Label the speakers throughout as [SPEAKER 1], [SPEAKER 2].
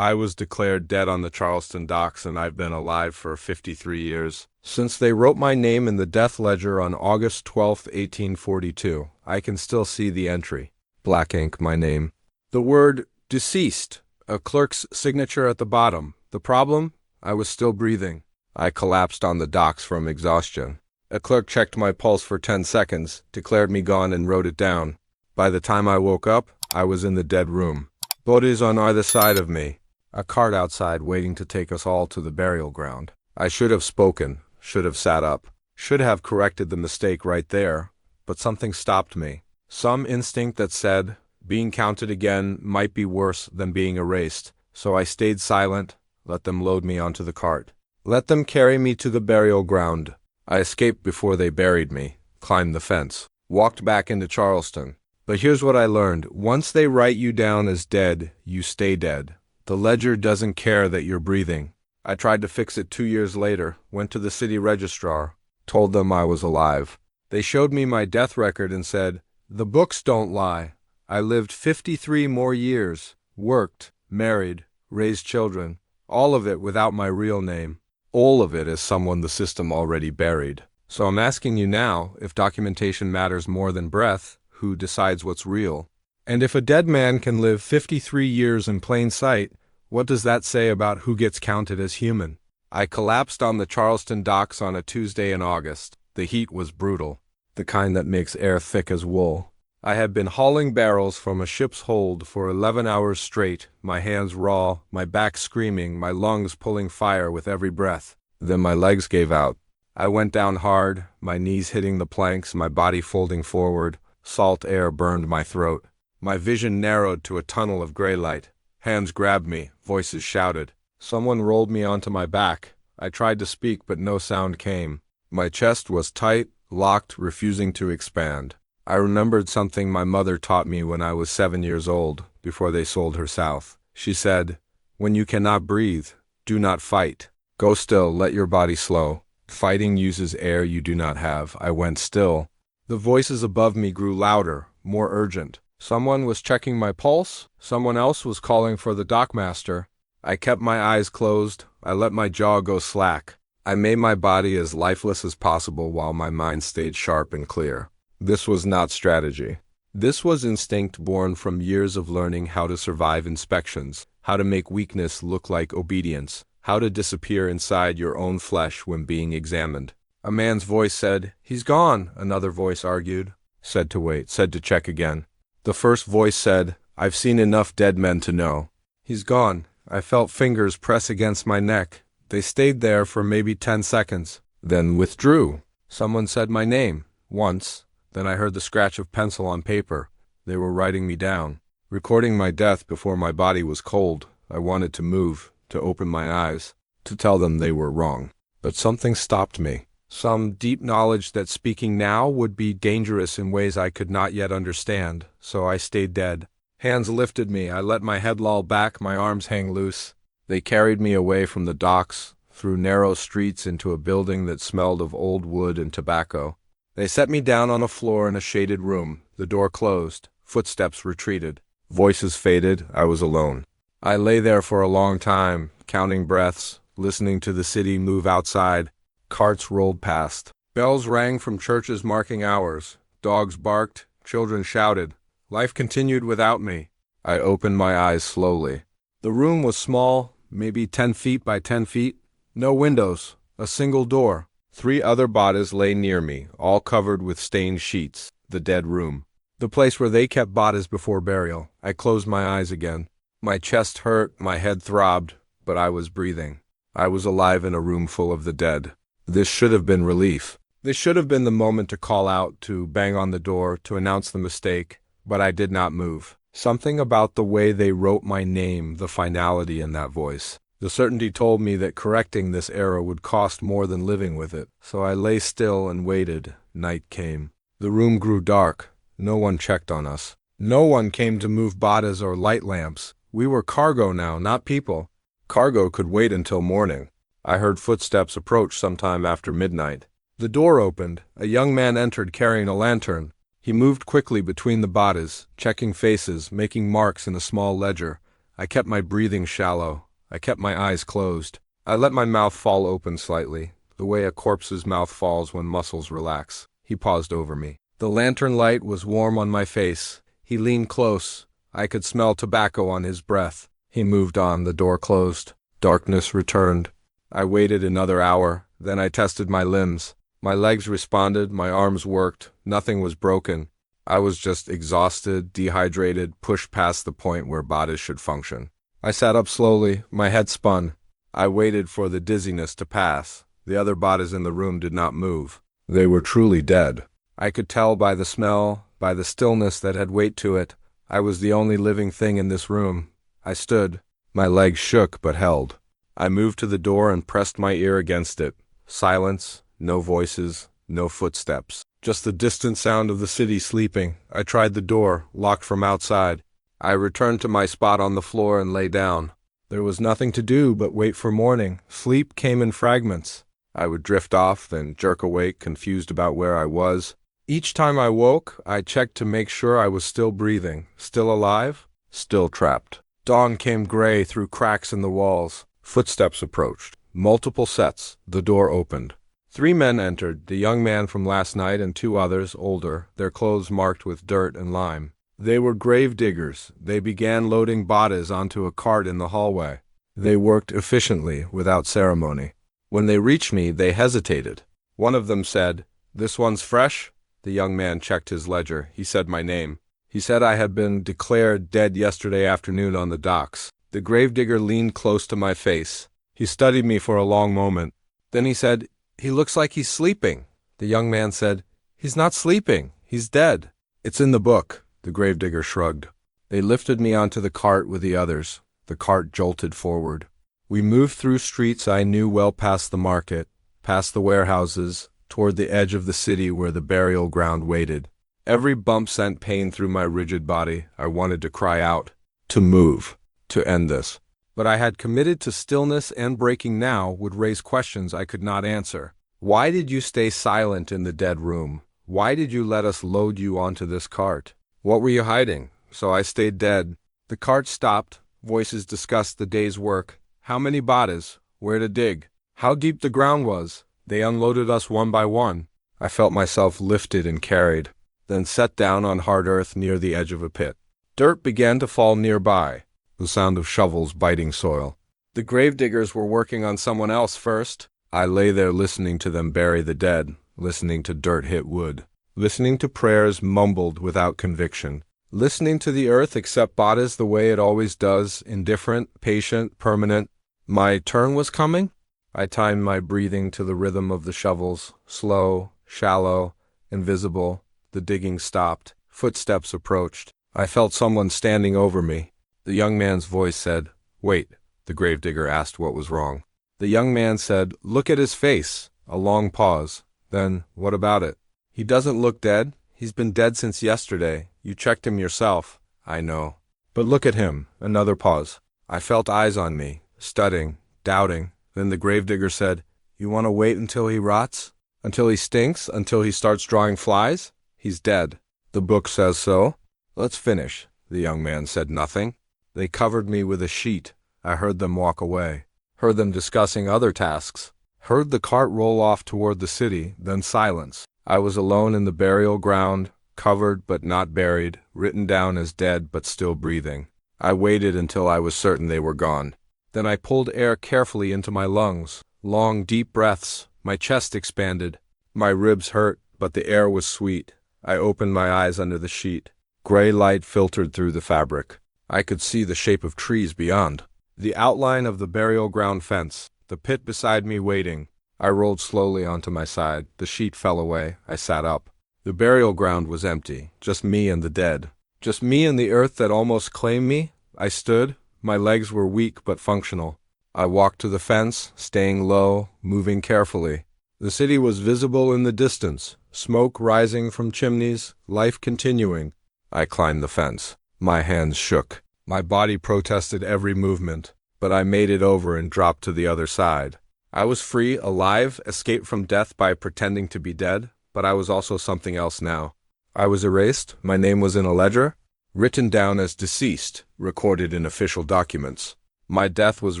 [SPEAKER 1] I was declared dead on the Charleston docks, and I've been alive for 53 years. Since they wrote my name in the death ledger on August 12, 1842, I can still see the entry. Black ink, my name. The word deceased, a clerk's signature at the bottom. The problem? I was still breathing. I collapsed on the docks from exhaustion. A clerk checked my pulse for 10 seconds, declared me gone, and wrote it down. By the time I woke up, I was in the dead room. Bodies on either side of me. A cart outside waiting to take us all to the burial ground. I should have spoken, should have sat up, should have corrected the mistake right there, but something stopped me. Some instinct that said, being counted again might be worse than being erased, so I stayed silent, let them load me onto the cart. Let them carry me to the burial ground. I escaped before they buried me, climbed the fence, walked back into Charleston. But here's what I learned. Once they write you down as dead, you stay dead. The ledger doesn't care that you're breathing. I tried to fix it 2 years later, went to the city registrar, told them I was alive. They showed me my death record and said, "The books don't lie. I lived 53 more years, worked, married, raised children, all of it without my real name. All of it as someone the system already buried." So I'm asking you now, if documentation matters more than breath, who decides what's real? And if a dead man can live 53 years in plain sight, what does that say about who gets counted as human? I collapsed on the Charleston docks on a Tuesday in August. The heat was brutal, the kind that makes air thick as wool. I had been hauling barrels from a ship's hold for 11 hours straight, my hands raw, my back screaming, my lungs pulling fire with every breath. Then my legs gave out. I went down hard, my knees hitting the planks, my body folding forward. Salt air burned my throat. My vision narrowed to a tunnel of gray light. Hands grabbed me, voices shouted. Someone rolled me onto my back. I tried to speak, but no sound came. My chest was tight, locked, refusing to expand. I remembered something my mother taught me when I was 7 years old, before they sold her south. She said, "When you cannot breathe, do not fight. Go still, let your body slow. Fighting uses air you do not have." I went still. The voices above me grew louder, more urgent. Someone was checking my pulse. Someone else was calling for the dockmaster. I kept my eyes closed. I let my jaw go slack. I made my body as lifeless as possible while my mind stayed sharp and clear. This was not strategy. This was instinct born from years of learning how to survive inspections, how to make weakness look like obedience, how to disappear inside your own flesh when being examined. A man's voice said, "He's gone," another voice argued. Said to wait, said to check again. The first voice said, "I've seen enough dead men to know. He's gone." I felt fingers press against my neck. They stayed there for maybe 10 seconds, then withdrew. Someone said my name, once. Then I heard the scratch of pencil on paper. They were writing me down, recording my death before my body was cold. I wanted to move, to open my eyes, to tell them they were wrong. But something stopped me. Some deep knowledge that speaking now would be dangerous in ways I could not yet understand, so I stayed dead. Hands lifted me. I let my head loll back, my arms hang loose. They carried me away from the docks, through narrow streets into a building that smelled of old wood and tobacco. They set me down on a floor in a shaded room. The door closed. Footsteps retreated. Voices faded. I was alone. I lay there for a long time, counting breaths, listening to the city move outside. Carts rolled past. Bells rang from churches marking hours. Dogs barked. Children shouted. Life continued without me. I opened my eyes slowly. The room was small, maybe 10 feet by 10 feet. No windows. A single door. 3 other bodies lay near me, all covered with stained sheets. The dead room. The place where they kept bodies before burial. I closed my eyes again. My chest hurt, my head throbbed, but I was breathing. I was alive in a room full of the dead. This should have been relief. This should have been the moment to call out, to bang on the door, to announce the mistake, but I did not move. Something about the way they wrote my name, the finality in that voice. The certainty told me that correcting this error would cost more than living with it, so I lay still and waited. Night came. The room grew dark. No one checked on us. No one came to move bodies or light lamps. We were cargo now, not people. Cargo could wait until morning. I heard footsteps approach sometime after midnight. The door opened. A young man entered carrying a lantern. He moved quickly between the bodies, checking faces, making marks in a small ledger. I kept my breathing shallow. I kept my eyes closed. I let my mouth fall open slightly, the way a corpse's mouth falls when muscles relax. He paused over me. The lantern light was warm on my face. He leaned close. I could smell tobacco on his breath. He moved on. The door closed. Darkness returned. I waited another hour. Then I tested my limbs. My legs responded. My arms worked. Nothing was broken. I was just exhausted, dehydrated, pushed past the point where bodies should function. I sat up slowly. My head spun. I waited for the dizziness to pass. The other bodies in the room did not move. They were truly dead. I could tell by the smell, by the stillness that had weight to it. I was the only living thing in this room. I stood. My legs shook but held. I moved to the door and pressed my ear against it. Silence, no voices, no footsteps. Just the distant sound of the city sleeping. I tried the door, locked from outside. I returned to my spot on the floor and lay down. There was nothing to do but wait for morning. Sleep came in fragments. I would drift off, then jerk awake, confused about where I was. Each time I woke, I checked to make sure I was still breathing, still alive, still trapped. Dawn came gray through cracks in the walls. Footsteps approached. Multiple sets. The door opened. 3 men entered, the young man from last night and 2 others, older, their clothes marked with dirt and lime. They were grave diggers. They began loading bodies onto a cart in the hallway. They worked efficiently, without ceremony. When they reached me, they hesitated. One of them said, "This one's fresh?" The young man checked his ledger. He said my name. He said I had been declared dead yesterday afternoon on the docks. The gravedigger leaned close to my face. He studied me for a long moment. Then he said, "He looks like he's sleeping." The young man said, "He's not sleeping. He's dead." "It's in the book." The gravedigger shrugged. They lifted me onto the cart with the others. The cart jolted forward. We moved through streets I knew well, past the market, past the warehouses, toward the edge of the city where the burial ground waited. Every bump sent pain through my rigid body. I wanted to cry out, to move, to end this. But I had committed to stillness, and breaking now would raise questions I could not answer. Why did you stay silent in the dead room? Why did you let us load you onto this cart? What were you hiding? So I stayed dead. The cart stopped. Voices discussed the day's work. How many bodies? Where to dig? How deep the ground was? They unloaded us one by one. I felt myself lifted and carried, then set down on hard earth near the edge of a pit. Dirt began to fall nearby, the sound of shovels biting soil. The gravediggers were working on someone else first. I lay there listening to them bury the dead, listening to dirt hit wood, listening to prayers mumbled without conviction, listening to the earth accept bodies the way it always does, indifferent, patient, permanent. My turn was coming. I timed my breathing to the rhythm of the shovels, slow, shallow, invisible. The digging stopped. Footsteps approached. I felt someone standing over me. The young man's voice said, "Wait." The gravedigger asked what was wrong. The young man said, "Look at his face." A long pause. Then, "What about it?" "He doesn't look dead. He's been dead since yesterday. You checked him yourself." "I know." "But look at him." Another pause. I felt eyes on me, studying, doubting. Then the gravedigger said, "You want to wait until he rots? Until he stinks? Until he starts drawing flies? He's dead. The book says so." "Let's finish." The young man said nothing. They covered me with a sheet. I heard them walk away. Heard them discussing other tasks. Heard the cart roll off toward the city, then silence. I was alone in the burial ground, covered but not buried, written down as dead but still breathing. I waited until I was certain they were gone. Then I pulled air carefully into my lungs. Long, deep breaths. My chest expanded. My ribs hurt, but the air was sweet. I opened my eyes under the sheet. Gray light filtered through the fabric. I could see the shape of trees beyond. The outline of the burial ground fence. The pit beside me waiting. I rolled slowly onto my side. The sheet fell away. I sat up. The burial ground was empty. Just me and the dead. Just me and the earth that almost claimed me. I stood. My legs were weak but functional. I walked to the fence, staying low, moving carefully. The city was visible in the distance, smoke rising from chimneys, life continuing. I climbed the fence. My hands shook. My body protested every movement, but I made it over and dropped to the other side. I was free, alive, escaped from death by pretending to be dead, but I was also something else now. I was erased. My name was in a ledger. written down as deceased, recorded in official documents. My death was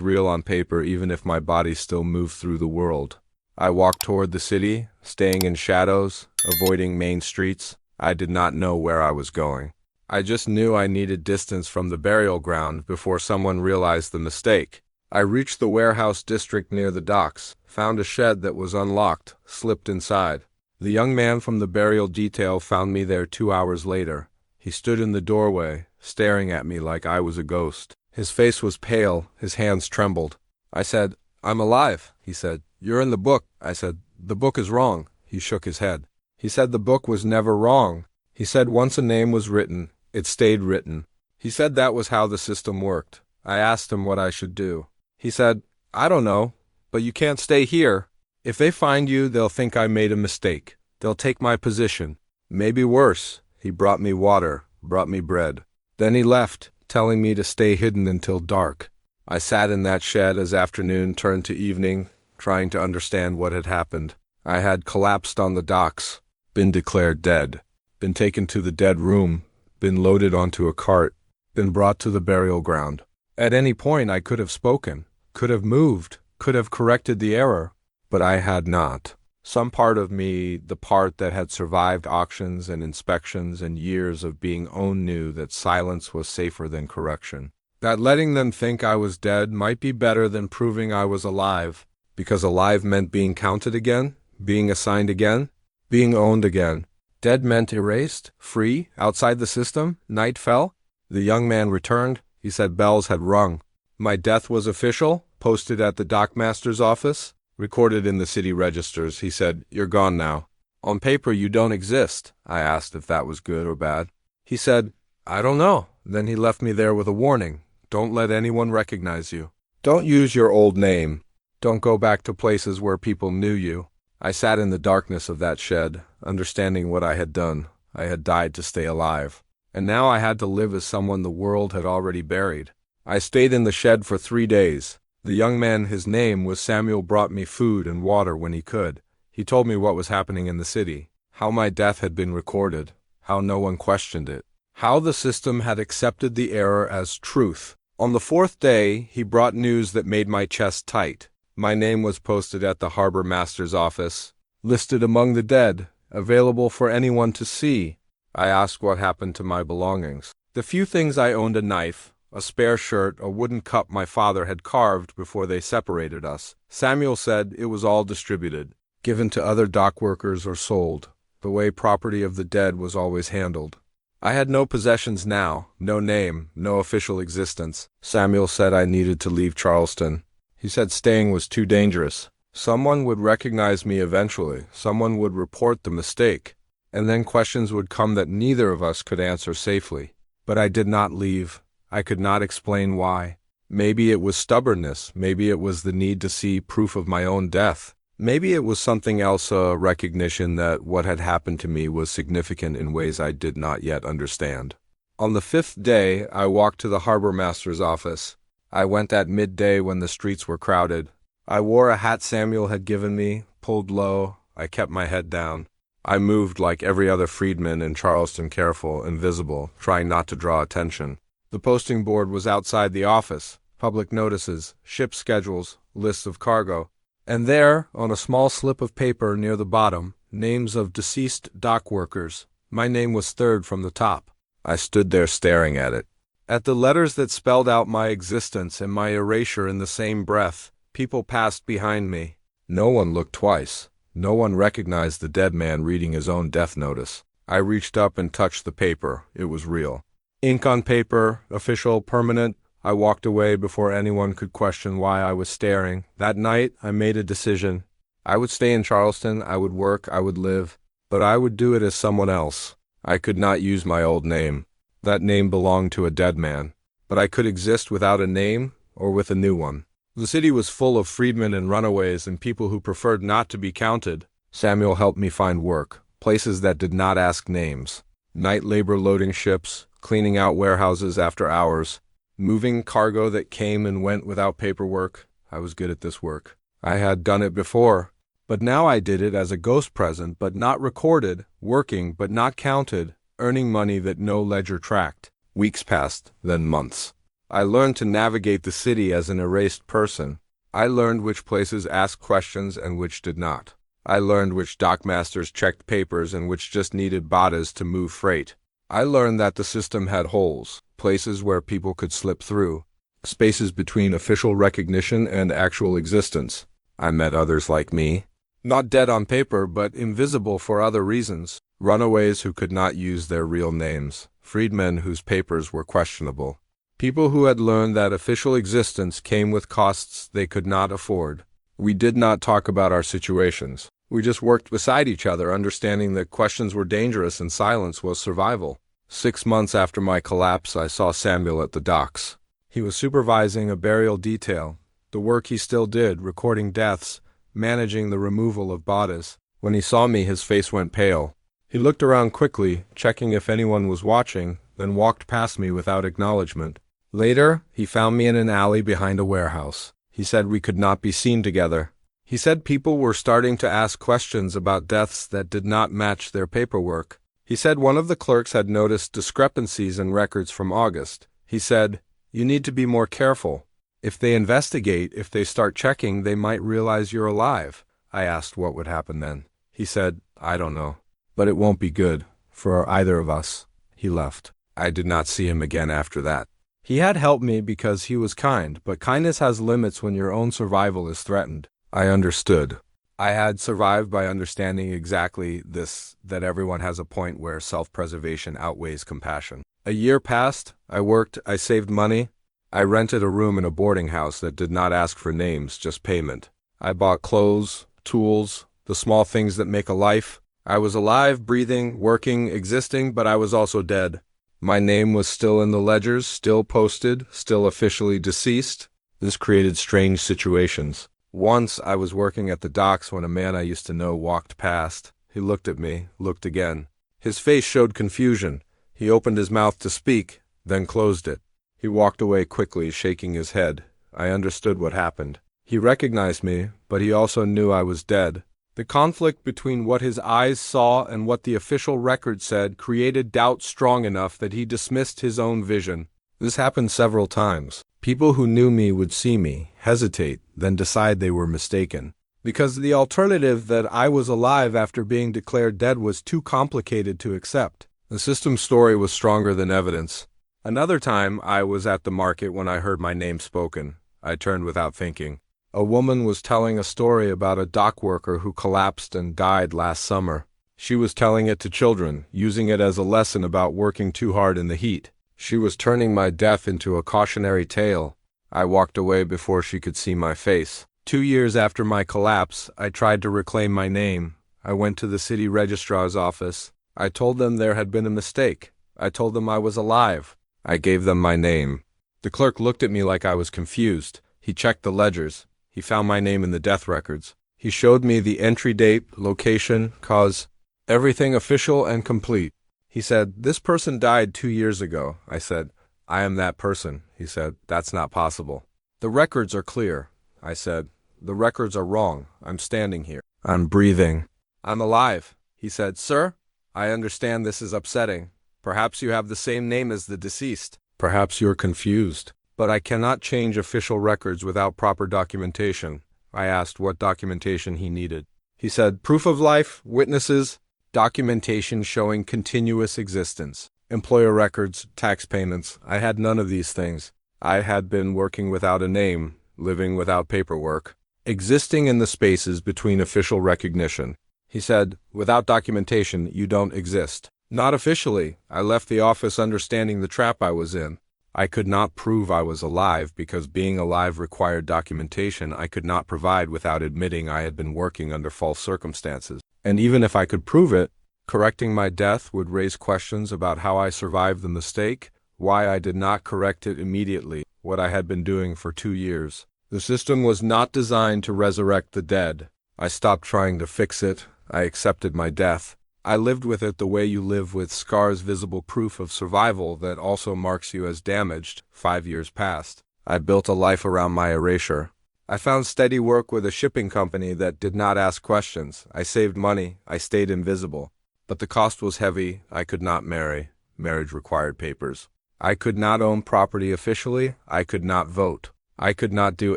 [SPEAKER 1] real on paper even if my body still moved through the world. I walked toward the city, staying in shadows, avoiding main streets. I did not know where I was going. I just knew I needed distance from the burial ground before someone realized the mistake. I reached the warehouse district near the docks, found a shed that was unlocked, slipped inside. The young man from the burial detail found me there 2 hours later. He stood in the doorway, staring at me like I was a ghost. His face was pale, his hands trembled. I said, "I'm alive." He said, "You're in the book." I said, "The book is wrong." He shook his head. He said the book was never wrong. He said once a name was written, it stayed written. He said that was how the system worked. I asked him what I should do. He said, "I don't know, but you can't stay here. If they find you, they'll think I made a mistake. They'll take my position. Maybe worse." He brought me water, brought me bread. Then he left, telling me to stay hidden until dark. I sat in that shed as afternoon turned to evening, trying to understand what had happened. I had collapsed on the docks, been declared dead, been taken to the dead room, been loaded onto a cart, been brought to the burial ground. At any point I could have spoken, could have moved, could have corrected the error, but I had not. Some part of me, the part that had survived auctions and inspections and years of being owned, knew that silence was safer than correction. That letting them think I was dead might be better than proving I was alive, because alive meant being counted again, being assigned again, being owned again. Dead meant erased, free, outside the system. Night fell. The young man returned. He said bells had rung. My death was official, posted at the dockmaster's office, recorded in the city registers. He said, "You're gone now. On paper you don't exist." I asked if that was good or bad. He said, "I don't know." Then he left me there with a warning. Don't let anyone recognize you. Don't use your old name. Don't go back to places where people knew you. I sat in the darkness of that shed, understanding what I had done. I had died to stay alive. And now I had to live as someone the world had already buried. I stayed in the shed for 3 days. The young man, his name was Samuel, brought me food and water when he could. He told me what was happening in the city, how my death had been recorded, how no one questioned it, how the system had accepted the error as truth. On the 4th day, he brought news that made my chest tight. My name was posted at the harbor master's office, listed among the dead, available for anyone to see. I asked what happened to my belongings. The few things I owned: a knife, a spare shirt, a wooden cup my father had carved before they separated us. Samuel said it was all distributed, given to other dock workers or sold, the way property of the dead was always handled. I had no possessions now, no name, no official existence. Samuel said I needed to leave Charleston. He said staying was too dangerous. Someone would recognize me eventually. Someone would report the mistake. And then questions would come that neither of us could answer safely. But I did not leave. I could not explain why. Maybe it was stubbornness. Maybe it was the need to see proof of my own death. Maybe it was something else, a recognition that what had happened to me was significant in ways I did not yet understand. On the 5th day, I walked to the harbor master's office. I went at midday when the streets were crowded. I wore a hat Samuel had given me, pulled low. I kept my head down. I moved like every other freedman in Charleston, careful, invisible, trying not to draw attention. The posting board was outside the office, public notices, ship schedules, lists of cargo. And there, on a small slip of paper near the bottom, names of deceased dock workers. My name was third from the top. I stood there staring at it. At the letters that spelled out my existence and my erasure in the same breath. People passed behind me. No one looked twice. No one recognized the dead man reading his own death notice. I reached up and touched the paper. It was real. Ink on paper, official, permanent. I walked away before anyone could question why I was staring. That night, I made a decision. I would stay in Charleston, I would work, I would live, but I would do it as someone else. I could not use my old name. That name belonged to a dead man. But I could exist without a name or with a new one. The city was full of freedmen and runaways and people who preferred not to be counted. Samuel helped me find work, places that did not ask names. Night labor loading ships, cleaning out warehouses after hours, moving cargo that came and went without paperwork. I was good at this work. I had done it before, but now I did it as a ghost present but not recorded, working but not counted, earning money that no ledger tracked. Weeks passed, then months. I learned to navigate the city as an erased person. I learned which places asked questions and which did not. I learned which dockmasters checked papers and which just needed bodies to move freight. I learned that the system had holes, places where people could slip through, spaces between official recognition and actual existence. I met others like me, not dead on paper but invisible for other reasons, runaways who could not use their real names, freedmen whose papers were questionable. People who had learned that official existence came with costs they could not afford. We did not talk about our situations. We just worked beside each other, understanding that questions were dangerous and silence was survival. 6 months after my collapse, I saw Samuel at the docks. He was supervising a burial detail, the work he still did, recording deaths, managing the removal of bodies. When he saw me, his face went pale. He looked around quickly, checking if anyone was watching, then walked past me without acknowledgement. Later, he found me in an alley behind a warehouse. He said we could not be seen together. He said people were starting to ask questions about deaths that did not match their paperwork. He said one of the clerks had noticed discrepancies in records from August. He said, "You need to be more careful. If they investigate, if they start checking, they might realize you're alive." I asked what would happen then. He said, "I don't know. But it won't be good for either of us." He left. I did not see him again after that. He had helped me because he was kind, but kindness has limits when your own survival is threatened. I understood. I had survived by understanding exactly this, that everyone has a point where self-preservation outweighs compassion. A year passed, I worked, I saved money. I rented a room in a boarding house that did not ask for names, just payment. I bought clothes, tools, the small things that make a life. I was alive, breathing, working, existing, but I was also dead. My name was still in the ledgers, still posted, still officially deceased. This created strange situations. Once I was working at the docks when a man I used to know walked past. He looked at me, looked again. His face showed confusion. He opened his mouth to speak, then closed it. He walked away quickly, shaking his head. I understood what happened. He recognized me, but he also knew I was dead. The conflict between what his eyes saw and what the official record said created doubt strong enough that he dismissed his own vision. This happened several times. People who knew me would see me, hesitate, then decide they were mistaken. Because the alternative that I was alive after being declared dead was too complicated to accept. The system's story was stronger than evidence. Another time, I was at the market when I heard my name spoken. I turned without thinking. A woman was telling a story about a dock worker who collapsed and died last summer. She was telling it to children, using it as a lesson about working too hard in the heat. She was turning my death into a cautionary tale. I walked away before she could see my face. 2 years after my collapse, I tried to reclaim my name. I went to the city registrar's office. I told them there had been a mistake. I told them I was alive. I gave them my name. The clerk looked at me like I was confused. He checked the ledgers. He found my name in the death records. He showed me the entry date, location, cause, everything official and complete. He said, "This person died 2 years ago." I said, "I am that person." He said, "That's not possible." "The records are clear." I said, "The records are wrong. I'm standing here. I'm breathing. I'm alive." He said, "Sir, I understand this is upsetting. Perhaps you have the same name as the deceased. Perhaps you're confused. But I cannot change official records without proper documentation." I asked what documentation he needed. He said, "Proof of life, witnesses, documentation showing continuous existence, employer records, tax payments." I had none of these things. I had been working without a name, living without paperwork, existing in the spaces between official recognition. He said, "Without documentation, you don't exist." Not officially. I left the office understanding the trap I was in. I could not prove I was alive because being alive required documentation I could not provide without admitting I had been working under false circumstances. And even if I could prove it, correcting my death would raise questions about how I survived the mistake, why I did not correct it immediately, what I had been doing for 2 years. The system was not designed to resurrect the dead. I stopped trying to fix it. I accepted my death. I lived with it the way you live with scars, visible proof of survival that also marks you as damaged. 5 years passed. I built a life around my erasure. I found steady work with a shipping company that did not ask questions. I saved money. I stayed invisible. But the cost was heavy. I could not marry. Marriage required papers. I could not own property officially, I could not vote. I could not do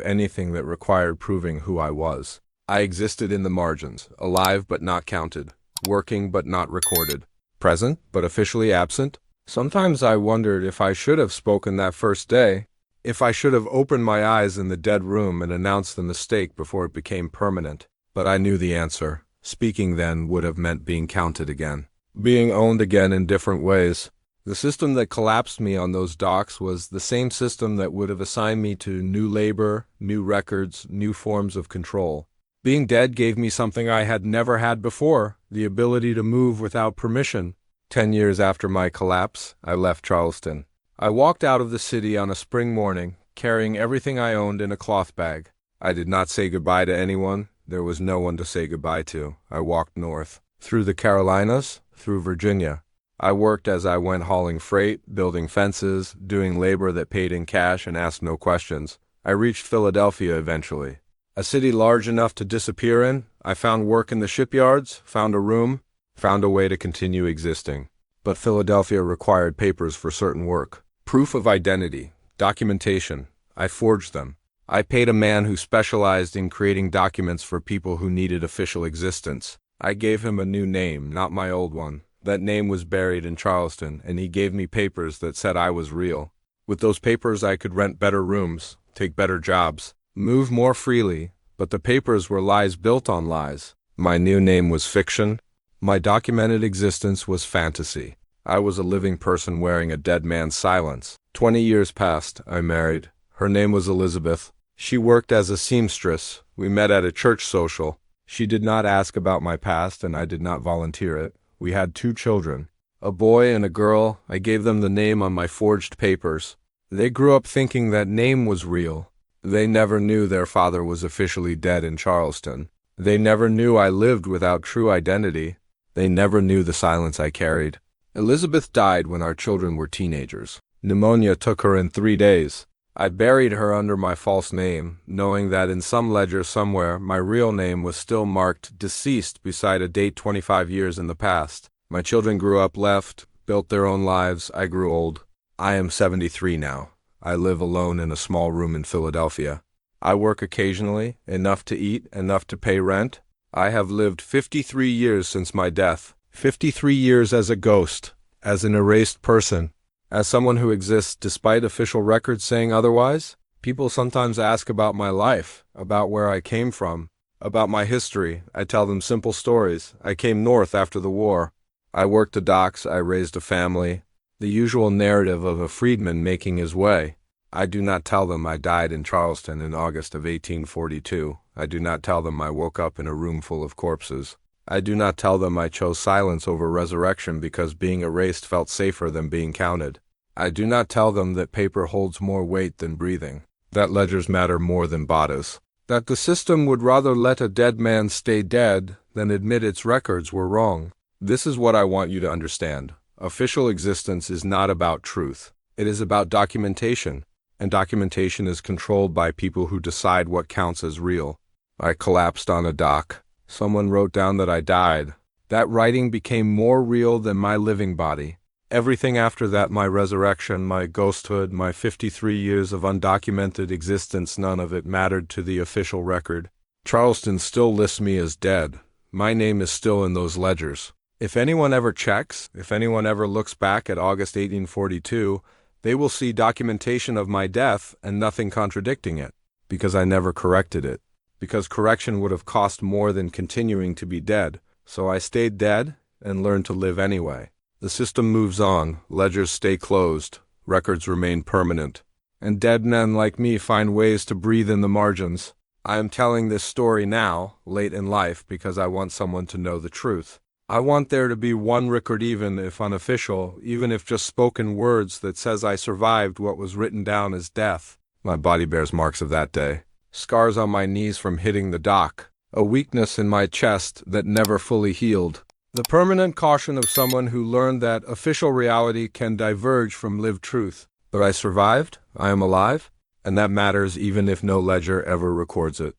[SPEAKER 1] anything that required proving who I was. I existed in the margins, alive but not counted, working but not recorded, present but officially absent. Sometimes I wondered if I should have spoken that first day, if I should have opened my eyes in the dead room and announced the mistake before it became permanent. But I knew the answer. Speaking then would have meant being counted again, being owned again in different ways. The system that collapsed me on those docks was the same system that would have assigned me to new labor, new records, new forms of control. Being dead gave me something I had never had before, the ability to move without permission. 10 years after my collapse, I left Charleston. I walked out of the city on a spring morning, carrying everything I owned in a cloth bag. I did not say goodbye to anyone. There was no one to say goodbye to. I walked north, through the Carolinas, through Virginia. I worked as I went, hauling freight, building fences, doing labor that paid in cash and asked no questions. I reached Philadelphia eventually. A city large enough to disappear in. I found work in the shipyards, found a room, found a way to continue existing. But Philadelphia required papers for certain work. Proof of identity, documentation. I forged them. I paid a man who specialized in creating documents for people who needed official existence. I gave him a new name, not my old one. That name was buried in Charleston, and he gave me papers that said I was real. With those papers I could rent better rooms, take better jobs, move more freely, but the papers were lies built on lies. My new name was fiction. My documented existence was fantasy. I was a living person wearing a dead man's silence. 20 years passed. I married. Her name was Elizabeth. She worked as a seamstress. We met at a church social. She did not ask about my past, and I did not volunteer it. We had 2 children, a boy and a girl. I gave them the name on my forged papers. They grew up thinking that name was real. They never knew their father was officially dead in Charleston. They never knew I lived without true identity. They never knew the silence I carried. Elizabeth died when our children were teenagers. Pneumonia took her in 3 days. I buried her under my false name, knowing that in some ledger somewhere my real name was still marked deceased beside a date 25 years in the past. My children grew up, left, built their own lives. I grew old. I am 73 now. I live alone in a small room in Philadelphia. I work occasionally, enough to eat, enough to pay rent. I have lived 53 years since my death. 53 years as a ghost, as an erased person. As someone who exists despite official records saying otherwise. People sometimes ask about my life, about where I came from, about my history. I tell them simple stories. I came north after the war. I worked the docks. I raised a family. The usual narrative of a freedman making his way. I do not tell them I died in Charleston in August of 1842. I do not tell them I woke up in a room full of corpses. I do not tell them I chose silence over resurrection because being erased felt safer than being counted. I do not tell them that paper holds more weight than breathing, that ledgers matter more than bodies, that the system would rather let a dead man stay dead than admit its records were wrong. This is what I want you to understand. Official existence is not about truth. It is about documentation, and documentation is controlled by people who decide what counts as real. I collapsed on a dock. Someone wrote down that I died. That writing became more real than my living body. Everything after that, my resurrection, my ghosthood, my 53 years of undocumented existence, none of it mattered to the official record. Charleston still lists me as dead. My name is still in those ledgers. If anyone ever checks, if anyone ever looks back at August 1842, they will see documentation of my death and nothing contradicting it, because I never corrected it. Because correction would have cost more than continuing to be dead. So I stayed dead and learned to live anyway. The system moves on, ledgers stay closed, records remain permanent, and dead men like me find ways to breathe in the margins. I am telling this story now, late in life, because I want someone to know the truth. I want there to be one record, even if unofficial, even if just spoken words, that says I survived what was written down as death. My body bears marks of that day. Scars on my knees from hitting the dock, a weakness in my chest that never fully healed. The permanent caution of someone who learned that official reality can diverge from lived truth. But I survived, I am alive, and that matters even if no ledger ever records it.